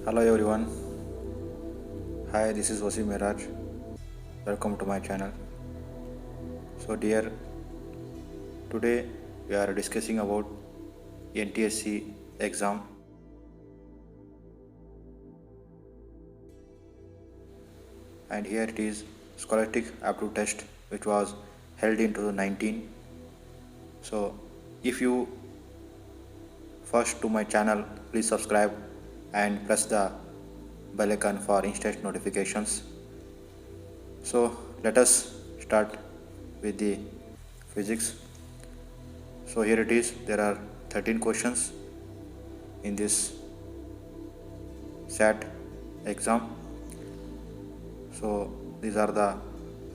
Hello everyone. Hi, this is Wasim Miraj. Welcome to my channel. So dear, today we are discussing about NTSC exam. And here it is Scholastic Aptitude Test which was held in 2019. So if you first to my channel, please subscribe and press the bell icon for instant notifications. So let us start with the physics. So here it is, there are 13 questions in this SAT exam. So these are the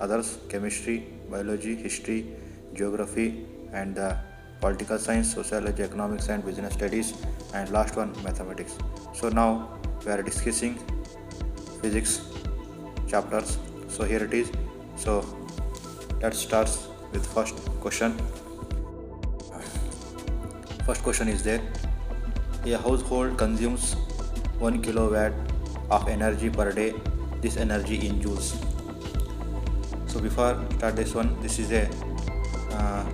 others: chemistry, biology, history, geography, and the political science, sociology, economics and business studies, and last one mathematics. So now we are discussing physics chapters. So here it is. So let's start with first question. First question is there: a household consumes 1 kilowatt of energy per day. This energy in joules. So before start this one, this is a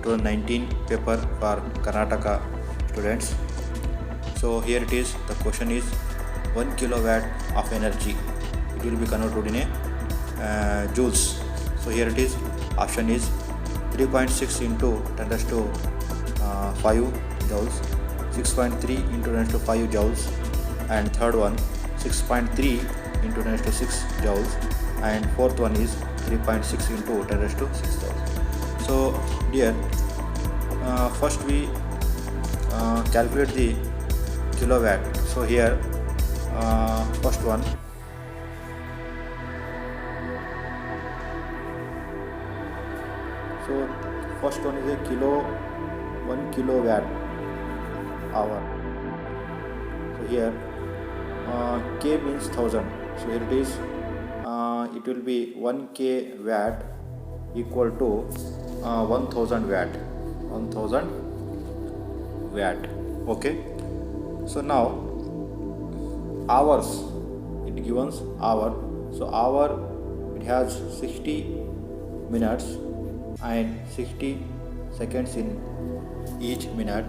2019 paper for Karnataka students. So here it is. The question is 1 kilowatt of energy. It will be converted in a joules. So here it is. Option is 3.6 into 10 raised to 5 joules, 6.3 into 10 raised to 5 joules, and third one 6.3 into 10 raised to 6 joules, and fourth one is 3.6 into 10 raised to 6 joules. So dear, first we calculate the kilowatt. So here first one, so first one is a 1 kilowatt hour. So here K means 1000. So here it is. It will be 1 k watt equal to 1000 watt. 1000 watt. Okay. So now hours. It gives hour. So hour, it has 60 minutes and 60 seconds in each minute.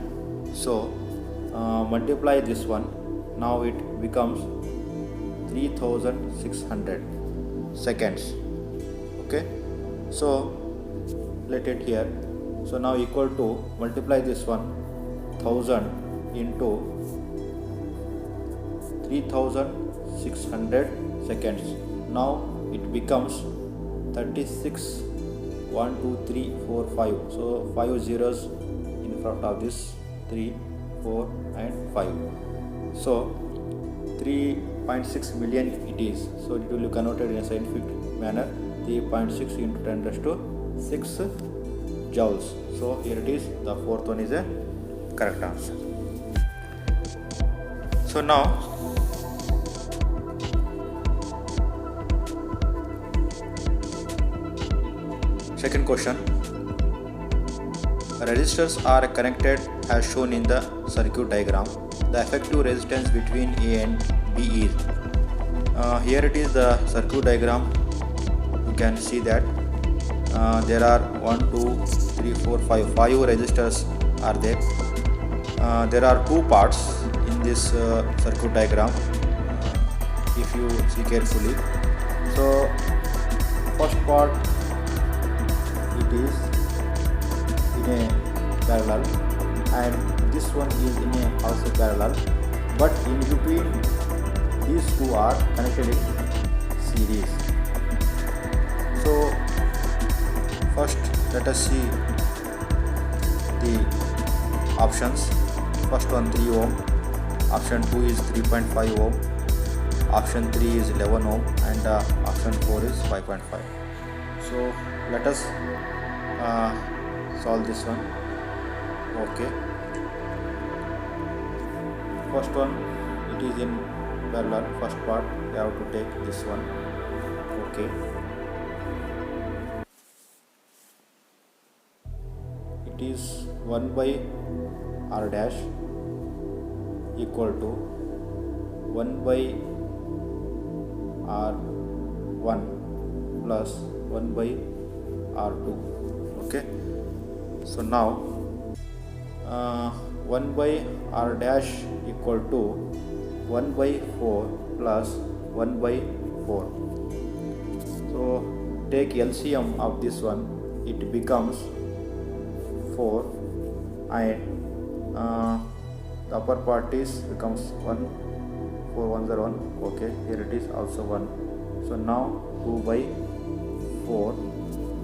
So multiply this one. Now it becomes 3600 seconds. Okay. So let it here. So now equal to, multiply this one, 1000 into 3600 seconds. Now it becomes 36 1 2 3 4 5. So 5 zeros in front of this, 3 4 and 5. So 3.6 million it is. So it will be converted in a scientific manner, 3.6 into 10 raised to 6 joules. So here it is. The fourth one is a correct answer. So now second question. Resistors are connected as shown in the circuit diagram. The effective resistance between A and B is. Here it is the circuit diagram. You can see that there are 1 2 3 4 5 resistors are there. There are two parts in this circuit diagram, if you see carefully. So first part, it is in a parallel, and this one is in a also parallel, but in between these two are connected in series. So first let us see the options. First one 3 ohm, option 2 is 3.5 ohm, option 3 is 11 ohm, and option 4 is 5.5. So let us solve this one. Okay. First one, it is in parallel. First part, we have to take this one. Okay. It is 1 by R dash equal to 1 by R1 plus 1 by R2. Okay, so now 1 by R dash equal to 1 by 4 plus 1 by 4. So take LCM of this one, it becomes 4, and the upper part is becomes 1, 4 ones are 1. Okay, here it is also 1. So now 2 by 4.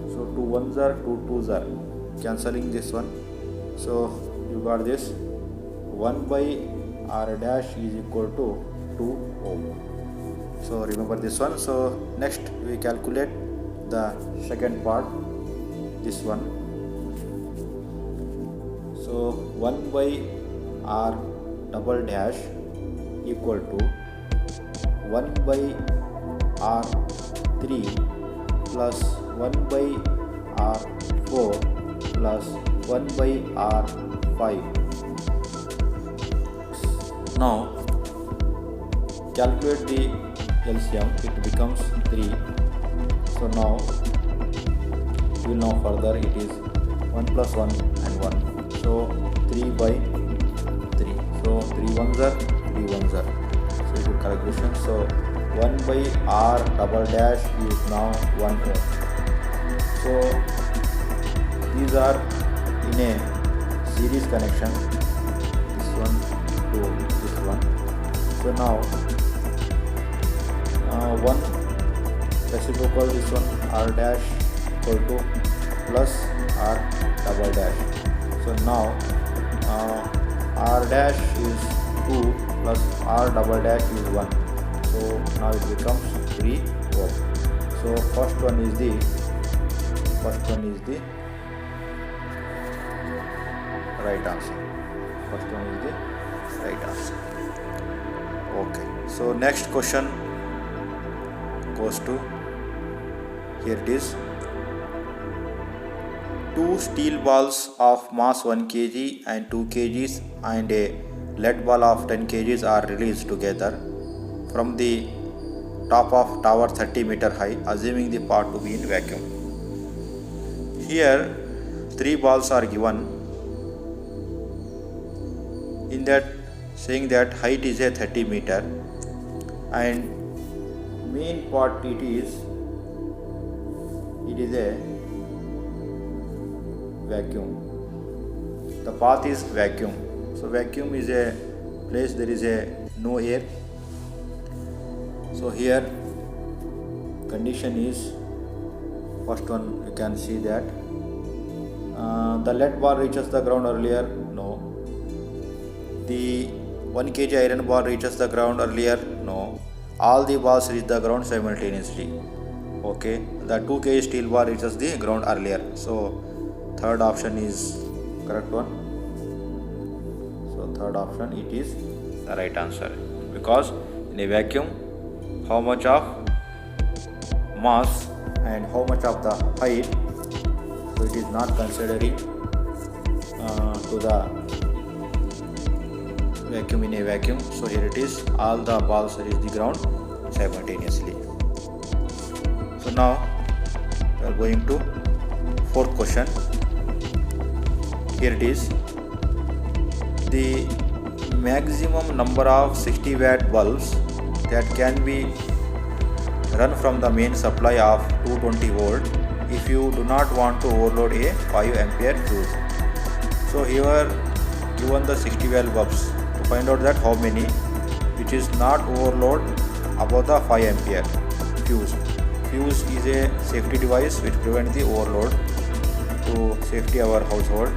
So 2 ones are 2 twos are cancelling this one. So you got this 1 by R dash is equal to 2 ohm. So remember this one. So next we calculate the second part, this one. So 1 by R double dash equal to 1 by R3 plus 1 by R4 plus 1 by R5. Now calculate the LCM, it becomes 3. So now we will know further, it is 1 plus 1 and 1. So 3 by 3. So 3 ones are 3 ones are. So you do calculation. So 1 by R double dash is now 1 ohm. So these are in a series connection, this one to this one. So now 1 reciprocal this one R dash equal to plus R double dash. So now R dash is 2 plus R double dash is 1. So now it becomes 3 ohm. So first one is the right answer. First one is the right answer. Okay. So next question goes to, here it is. 2 steel balls of mass 1 kg and 2 kgs and a lead ball of 10 kgs are released together from the top of tower 30 meter high, assuming the part to be in vacuum. Here 3 balls are given, in that saying that height is a 30 meter and main part it is a vacuum. The path is vacuum. So vacuum is a place there is a no air. So here condition is, first one you can see that the lead ball reaches the ground earlier. No. The 1 kg iron ball reaches the ground earlier. No. All the balls reach the ground simultaneously. Okay. The 2 kg steel ball reaches the ground earlier. So third option is correct one. So third option, it is the right answer, because in a vacuum how much of mass and how much of the height, so it is not considering to the vacuum in a vacuum. So here it is, all the balls reach the ground simultaneously. So now we are going to fourth question. Here it is. The maximum number of 60 watt bulbs that can be run from the main supply of 220 volt if you do not want to overload a 5 ampere fuse. So here given the 60 watt bulbs, to find out that how many which is not overload above the 5 ampere fuse. Fuse is a safety device which prevents the overload to safety our household.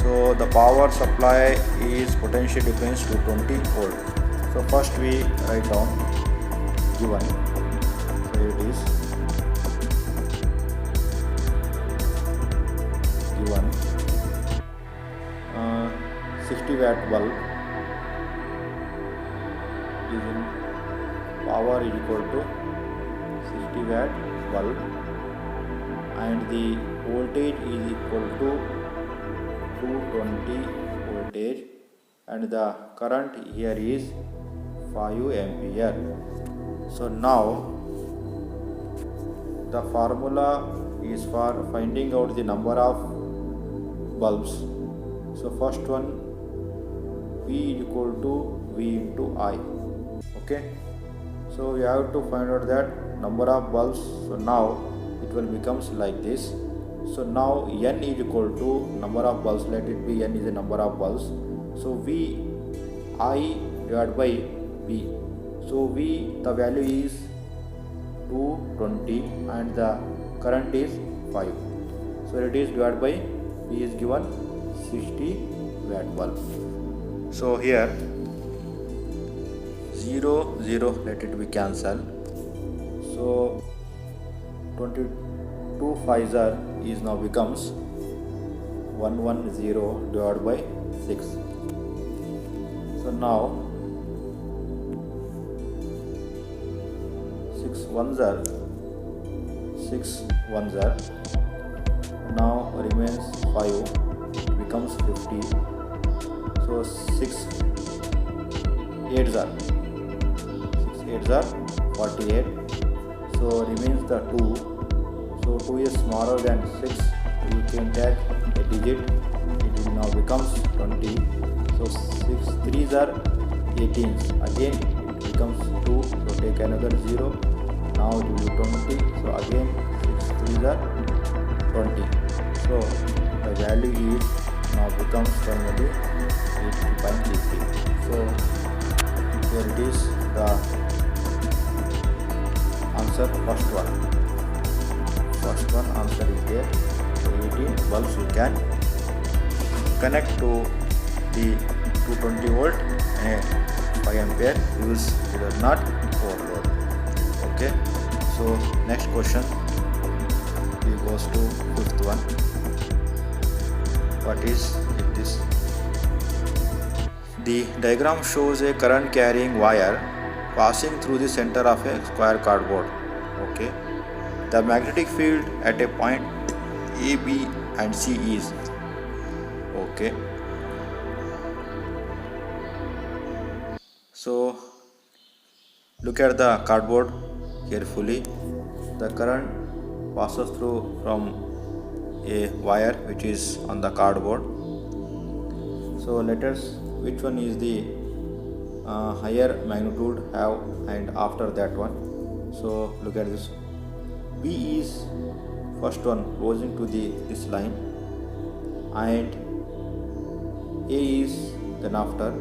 So the power supply is potential difference to 20 volt. So first we write down given. So here it is given 60 watt bulb is in power is equal to 60 watt bulb and the voltage is equal to 220 voltage and the current here is 5 ampere. So now the formula is for finding out the number of bulbs. So first one, P is equal to V into I. Okay, so we have to find out that number of bulbs. So now it will becomes like this. So now N is equal to number of bulbs, let it be N is the number of bulbs. So V I divided by V. So V, the value is 220 and the current is 5. So it is divided by V is given 60 watt bulb. So here 0, 0, let it be cancelled. So 22 5s is now becomes 110 divided by 6. So now 6 ones are 6 ones are, now remains 5, it becomes 50. So 6 8s are 48. So remains the 2. So 2 is smaller than 6. We can take a digit. It will now becomes 20. So 6 3s are 18s. Again it becomes 2. So take another 0. Now it will be 20. So again 6 3s are 20. So the value is now becomes finally 80.33. So here it is the answer. First one answer is there. So 80 bulbs we can connect to the 220 volt and 5 ampere use. It does not overload. Okay, so next question we goes to fifth one. What is this? The diagram shows a current carrying wire passing through the center of a square cardboard. Okay, the magnetic field at a point A, B and C is. Okay, so look at the cardboard carefully. The current passes through from a wire which is on the cardboard. So let us, which one is the higher magnitude have, and after that one. So look at this. B is first one goes into this line, and A is then after.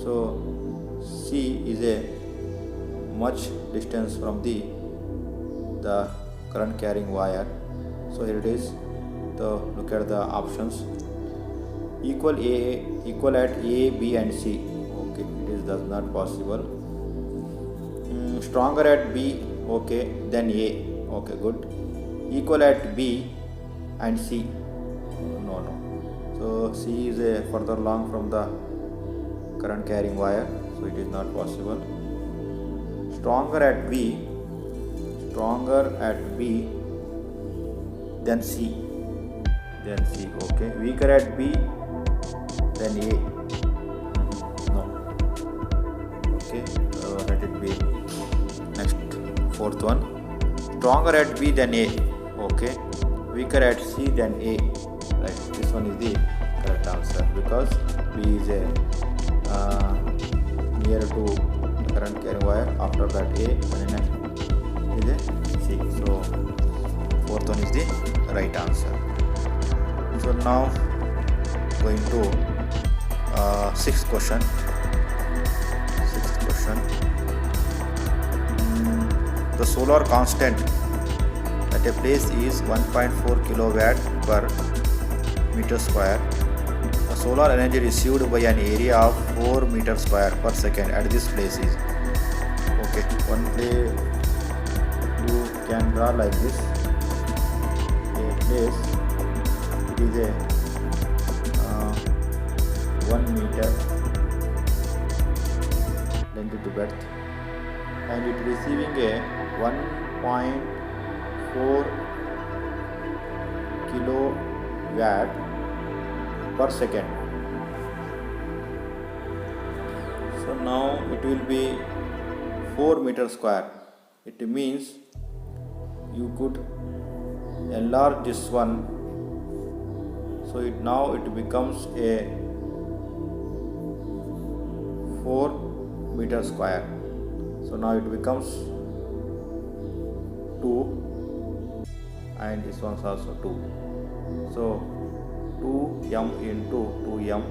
So C is a much distance from the current carrying wire. So here it is. So look at the options. Equal at A, B and C. Okay, it is does not possible. Stronger at B, okay, then A. Okay, good. Equal at B and C. No. So C is a further long from the current carrying wire, so it is not possible. Stronger at B, then C. Okay. Weaker at B, then A. No. Okay, let it be. Next, fourth one. Stronger at B than A. Okay. Weaker at C than A. Right. This one is the correct answer because B is near to the current carrying wire. After that A, and next is a C. So fourth one is the right answer. So now going to sixth question. The solar constant at a place is 1.4 kilowatt per meter square. The solar energy received by an area of 4 meter square per second at this place is. Okay, one place you can draw like this. A place, it is a 1 meter length to breadth, and it receiving a 1.4 kilowatt per second. So now it will be 4 meter square. It means you could enlarge this one, so now it becomes a 4 meter square. So now it becomes 2, and this one's also 2. So 2m into 2m,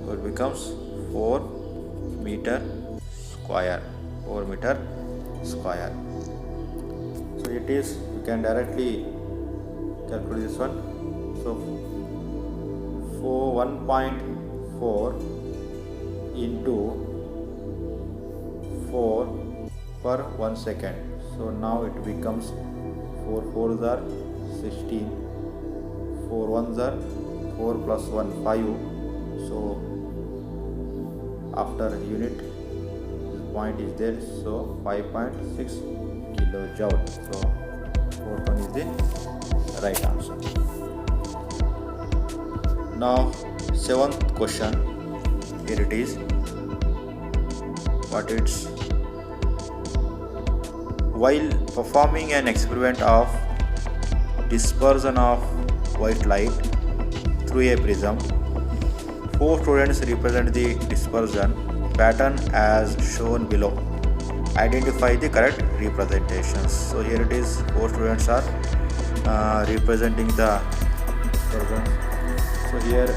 so it becomes 4 meter square. 4 meter square. So it is, you can directly calculate this one. So 1.4 into 4 per 1 second. So now it becomes 4 4s are 16, 4 1s are 4 plus 1 5. So after unit point is there, so 5.6 kilojoule. So fourth one is the right answer. Now 7th question, here it is. What it's, while performing an experiment of dispersion of white light through a prism, 4 students represent the dispersion pattern as shown below. Identify the correct representations. So here it is, 4 students are representing the dispersion. So here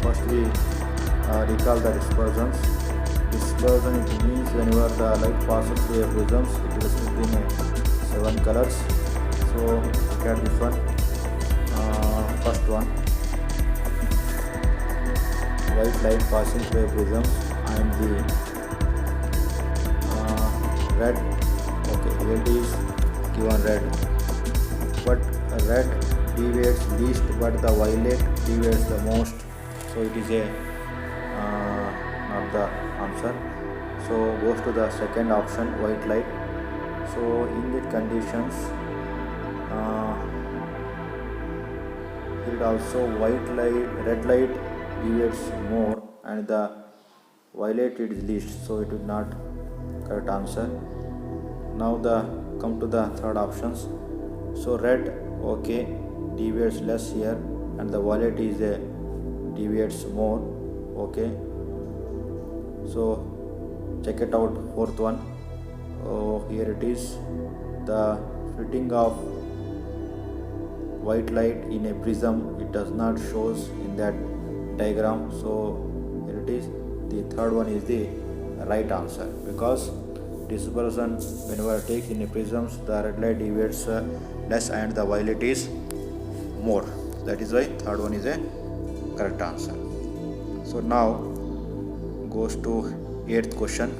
first we recall the dispersions. Dispersion, it means whenever the light passes through a prism, it will split in 7 colors. So look at this one. First one, white light passing through a prism, and the red, okay, here it is given red, but red deviates least but the violet deviates the most, so it is a not the answer. So goes to the second option, white light. So in the conditions, it also white light, red light deviates more and the violet it is least, so it is not correct answer. Now come to the third options. So red, okay, deviates less here, and the violet is deviates more, okay. So check it out, fourth one. Here it is, the splitting of white light in a prism, it does not shows in that diagram. So here it is, the third one is the right answer, because dispersion whenever takes in a prisms, the red light deviates less and the violet is more. That is why third one is a correct answer. So now goes to 8th question.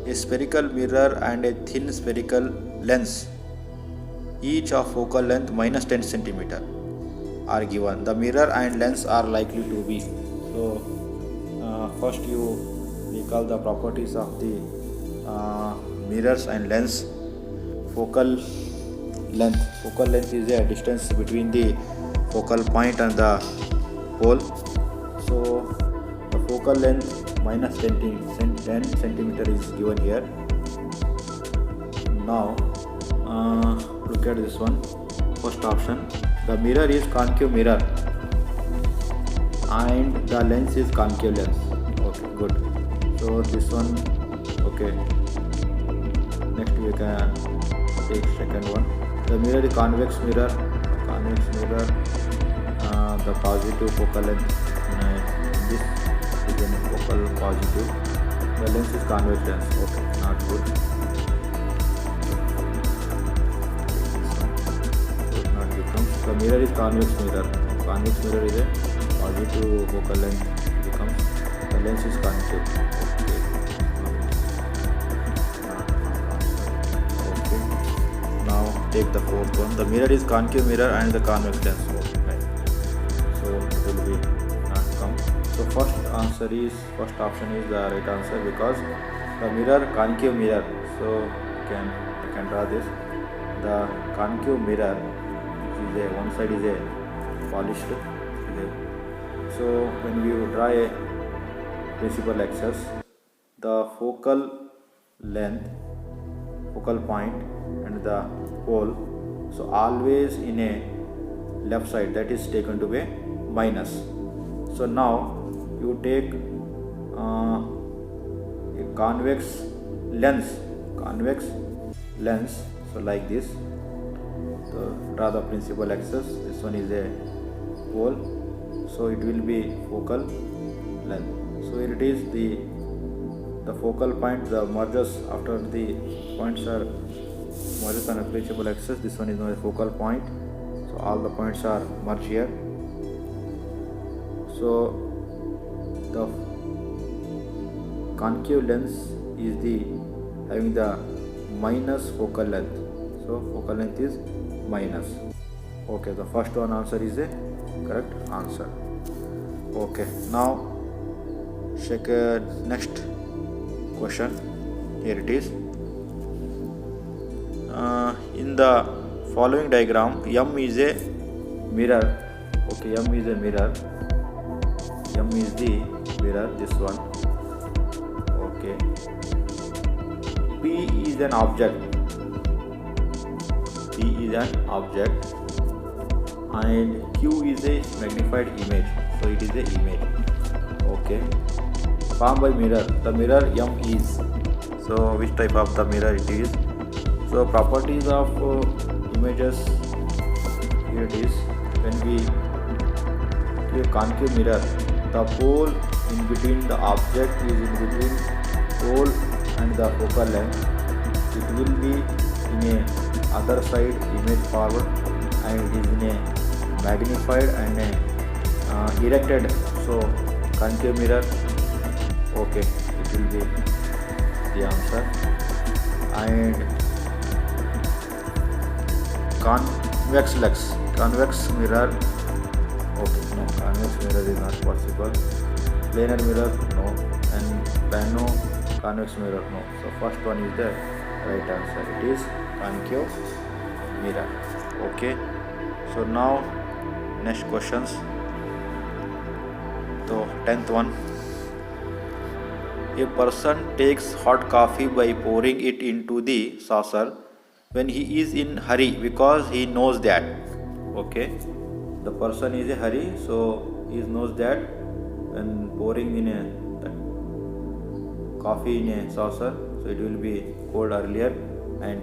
A spherical mirror and a thin spherical lens, each of focal length minus 10 centimeter, are given. The mirror and lens are likely to be. So first you recall the properties of the mirrors and lens. Focal length. Focal length is a distance between the focal point and the pole. So the focal length minus 10 centimeter is given here. Now look at this one. First option, the mirror is concave mirror and the lens is concave lens. Okay, good. So this one, okay. Next we can take second one. The mirror is convex mirror. Convex mirror, the positive focal length this is a focal positive. The lens is convex lens. Okay, not good. The mirror is convex mirror. Convex mirror is a positive focal length. Becomes the lens is concave. Okay. Now take the fourth one. The mirror is concave mirror and the convex lens. Okay. So it will be not come. So first option is the right answer, because the mirror concave mirror. So you can draw this. The concave mirror, one side is a polished. Okay. So when we draw a principal axis, the focal length, focal point and the pole, so always in a left side, that is taken to be minus. So now you take a convex lens, so like this. So draw the principal axis. This one is a pole, so it will be focal length. So here it is, the focal point, the mergers after the points are merged on a principal axis. This one is now a focal point, so all the points are merged here. So the concave lens is having the minus focal length, so focal length is minus. Okay, the first one answer is a correct answer. Okay, now check next question. Here it is. In the following diagram, M is a mirror. Okay, M is a mirror. M is the mirror, this one. Okay. P is an object. P is an object. And Q is a magnified image. So it is a image. Okay. Formed by mirror. The mirror M is. So which type of the mirror it is? So properties of images. Here it is. When we do a concave mirror, the pole in between the object is in between pole and the focal length. It will be in a other side image forward, and it is in a magnified and erected. So concave mirror. Okay, it will be the answer. And convex mirror. Okay, no, convex mirror is not possible. Planar mirror, no. And plano convex mirror, no. So first one is the right answer. It is concave mirror. Okay. So now next questions. So 10th one. A person takes hot coffee by pouring it into the saucer when he is in hurry because he knows that. Okay. The person is in a hurry, so he knows that when pouring in coffee in a saucer, so it will be cold earlier, and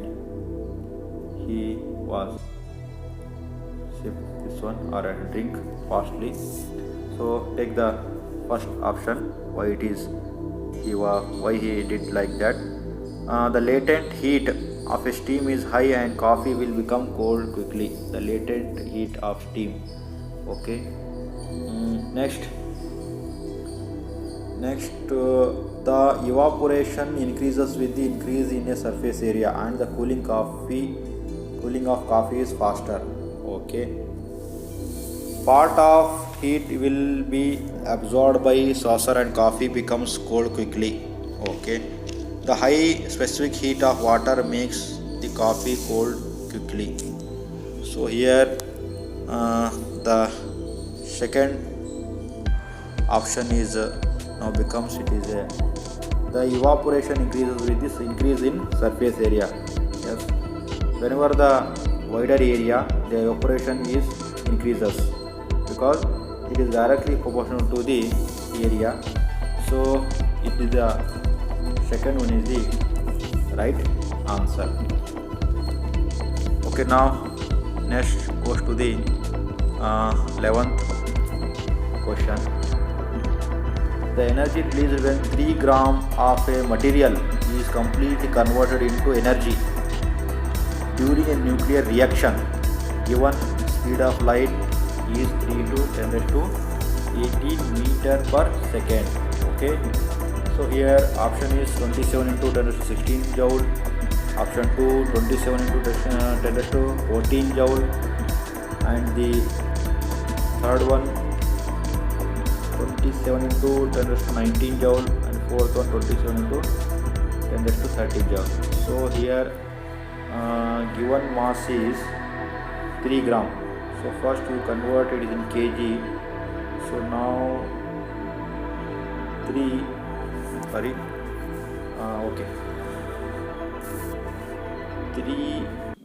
he was sip this one or drink fastly. So take the first option. Why it is why he did like that? The latent heat of a steam is high and coffee will become cold quickly. The latent heat of steam. Okay. Next, the evaporation increases with the increase in a surface area, and the cooling of coffee is faster. Okay. Part of heat will be absorbed by saucer and coffee becomes cold quickly. Okay. The high specific heat of water makes the coffee cold quickly. So here the second option is now becomes it is the evaporation increases with this increase in surface area. Yes, whenever the wider area, the evaporation is increases because it is directly proportional to the area. So it is the second one is the right answer. Okay, now next goes to the 11th question. The energy released when 3 grams of a material is completely converted into energy during a nuclear reaction given speed of light is 3 to 10 to 18 meter per second. Okay. So here option is 27 into 10 to 16 joule, option 2 27 into 10 to 14 joule, and the third one 27 into 10 to 19 joule, and fourth one 27 into 10 to 30 joule. So here given mass is 3 gram. So first you convert it in kg. So now 3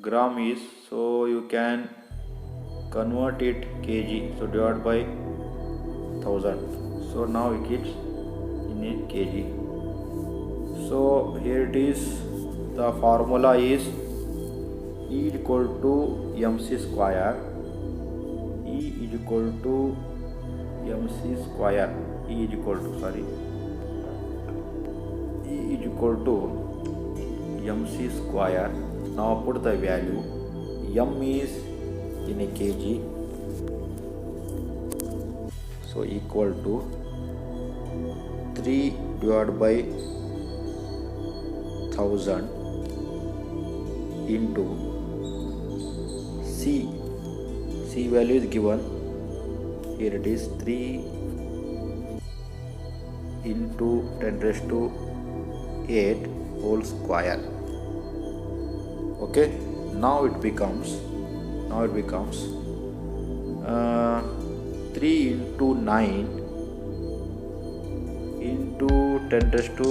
gram is, so you can convert it kg, so divide by 1000. So now it is in a kg. So here it is, the formula is E equal to mc square. E is equal to mc square. E is equal to mc square. Now put the value. M is in a kg, so equal to 3 divided by 1000 into C. C value is given. Here it is 3 into 10 raised to 8 whole square. Okay, now it becomes 3 into 9 into 10 raised to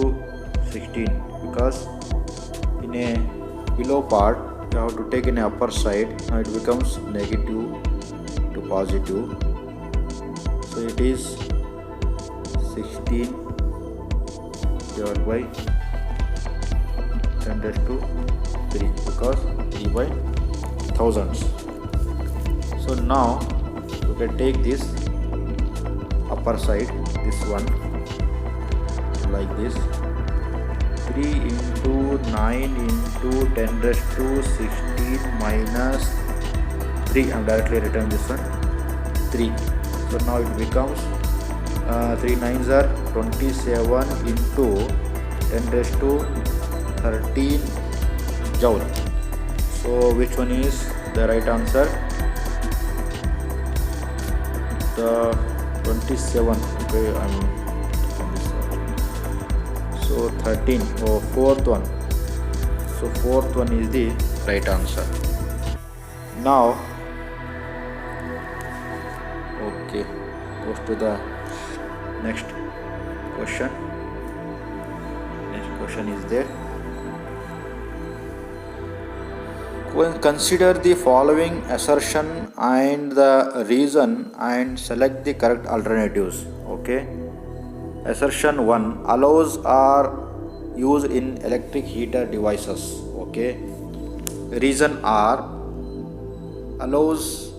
16, because in a below part you have to take in a upper side. Now it becomes negative to positive, so it is 16 divided by 10 raised to 3, because 3 by thousands. So now you can take this upper side, this one, like this. 3 into 9 into 10 raised to 16 minus 3. I am directly written this one, 3. So now it becomes 3 9s are 27 into 10 raised to 13 joule. So which one is the right answer? The 27. Okay, so 13, or fourth one. So fourth one is the right answer. Now, okay, goes to the next question. Next question is there. Consider the following assertion and the reason and select the correct alternatives. Okay. Assertion 1, allows are used in electric heater devices. Okay. Reason are, allows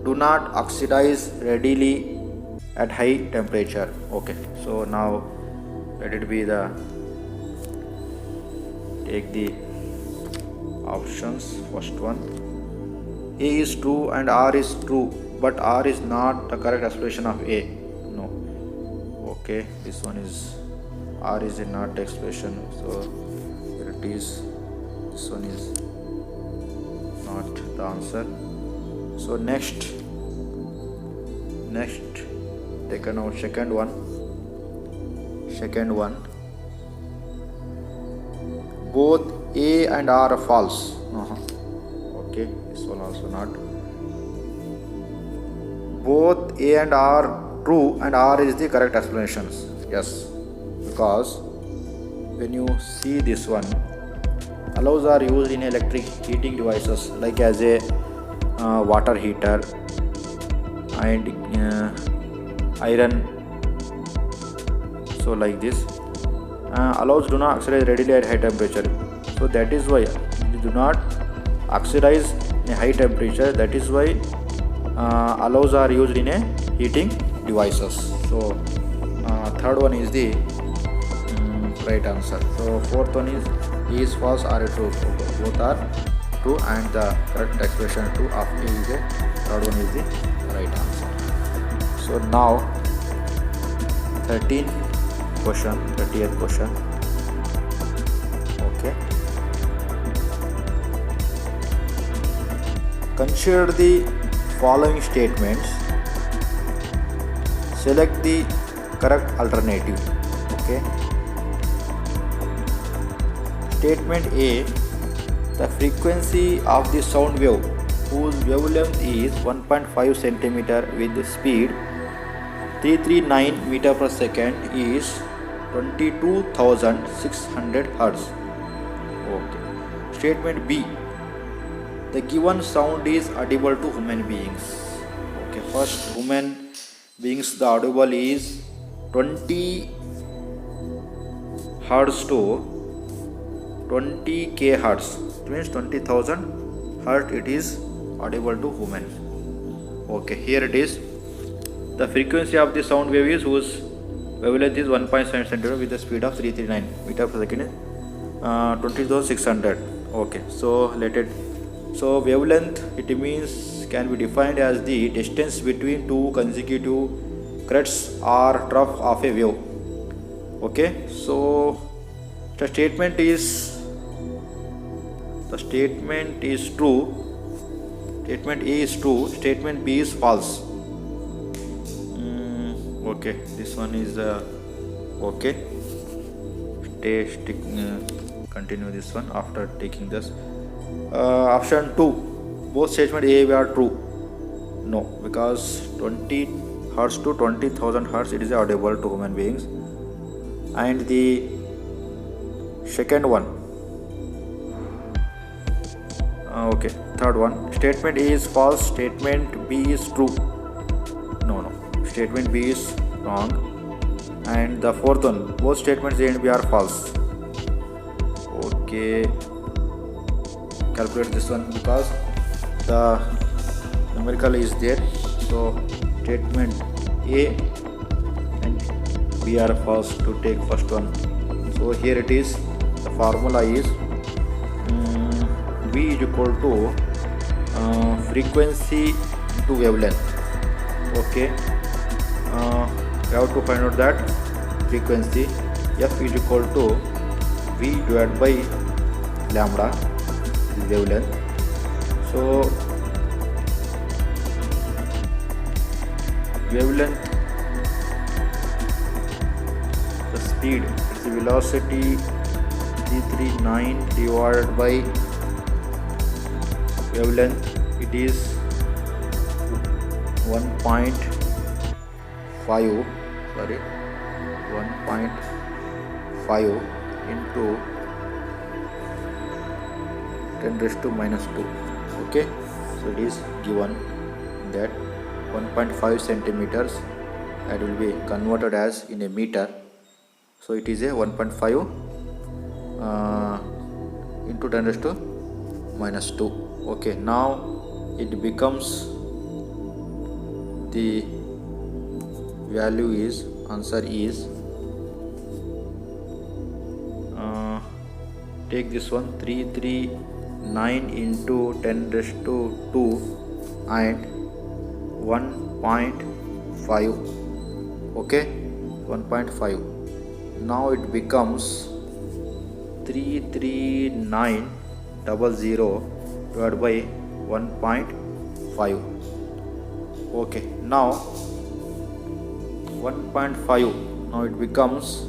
do not oxidize readily at high temperature. Okay. So now let it be the, take the options. First one, A is true and R is true, but R is not the correct explanation of A. No. Okay, this one is, R is not the expression, so here it is, this one is not the answer. So next take a note, second one, both A and R are false. Okay, this one also not. Both A and R true and R is the correct explanations. Yes, because when you see this one, allows are used in electric heating devices like as a water heater and iron. So like this. Allows do not oxidize readily at high temperature. So that is why they do not oxidize in a high temperature. That is why allows are used in a heating devices. So third one is the right answer. So fourth one is false, R is true. Both are true and the correct expression true of A is a, third one is the right answer. So now 30th question. Okay. Consider the following statements. Select the correct alternative. Okay. Statement A, the frequency of the sound wave whose wavelength is 1.5 centimeter with the speed 339 meter per second is 22,600 hertz. Okay. Statement B. The given sound is audible to human beings. Okay. First, human beings, the audible is 20 hertz to 20k hertz. It means 20,000 hertz. It is audible to human. Okay. Here it is. The frequency of the sound wave is whose wavelength is 1.7 centimeter with the speed of 339 meter per second, 20,600. Okay, so let it. So wavelength, it means can be defined as the distance between two consecutive crests or trough of a wave. Okay, so the statement is true. Statement A is true. Statement B is false. Okay, this one is okay. Continue this one after taking this. Option 2, both statement A and B are true. No, because 20 hertz to 20,000 hertz it is audible to human beings. And the second one, okay, third one, statement A is false, statement B is true. No, statement B is wrong. And the fourth one, both statements A and B are false. Okay, calculate this one because the numerical is there. So statement A and B are false. To take first one, so here it is. The formula is V is equal to frequency into wavelength. Okay, we have to find out that frequency F is equal to V divided by lambda, the wavelength. So wavelength, the speed, it's the velocity 339 divided by wavelength, it is 1.5 into 10 raised to minus 2. Okay, so it is given that 1.5 centimeters, that will be converted as in a meter. So it is a 1.5 into 10 raised to minus 2. Okay, now it becomes, the value is, answer is, take this one, 339 into 10 raised to 2 and 1.5. okay, 1.5. now it becomes 33900 divided by 1.5. okay, now 1.5, now it becomes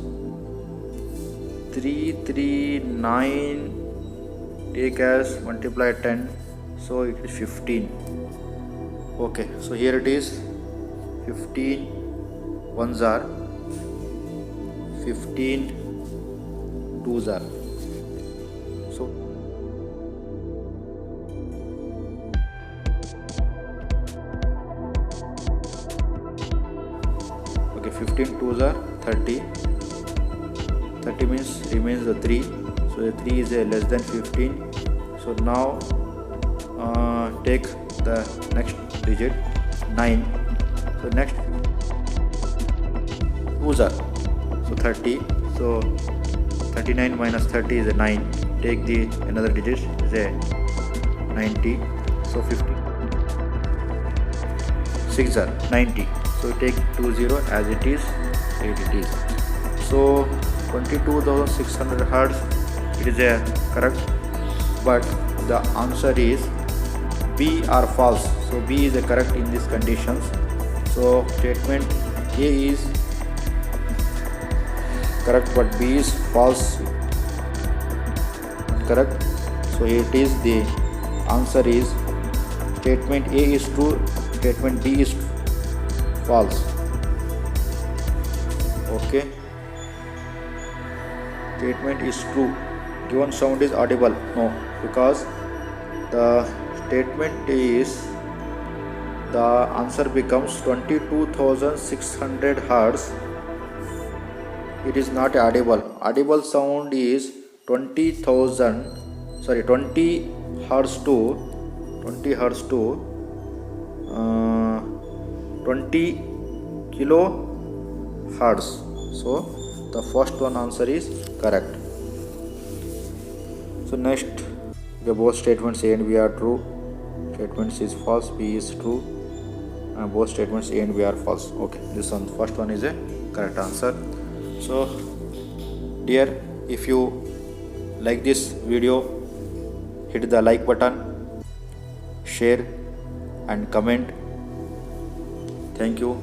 339 take as multiply 10, so it is 15. okay, so here it is 15 ones are 15 twos are, so okay, 15 twos are 30. 30 means remains the 3, so the 3 is a less than 15. So now take the next digit 9. So next 2s are, so 30. So 39 minus 30 is a 9. Take the another digit is a 90. So 50. 6 are 90. So take 20 as it is, 8 it is. So 22,600 hertz, it is a correct, but the answer is B are false. So B is a correct in these conditions. So statement A is correct, but B is false, correct. So it is, the answer is Statement A is true, statement D is false. Okay, statement is true. Given sound is audible. No, because the statement is, the answer becomes 22,600 hertz. It is not audible. Audible sound is 20 hertz to 20 kilohertz. So the first one answer is correct. So next, both statements A and B are true. Statement C is false, B is true, and both statements A and B are false. Okay, this one, first one is a correct answer. So dear, if you like this video, hit the like button, share and comment. Thank you.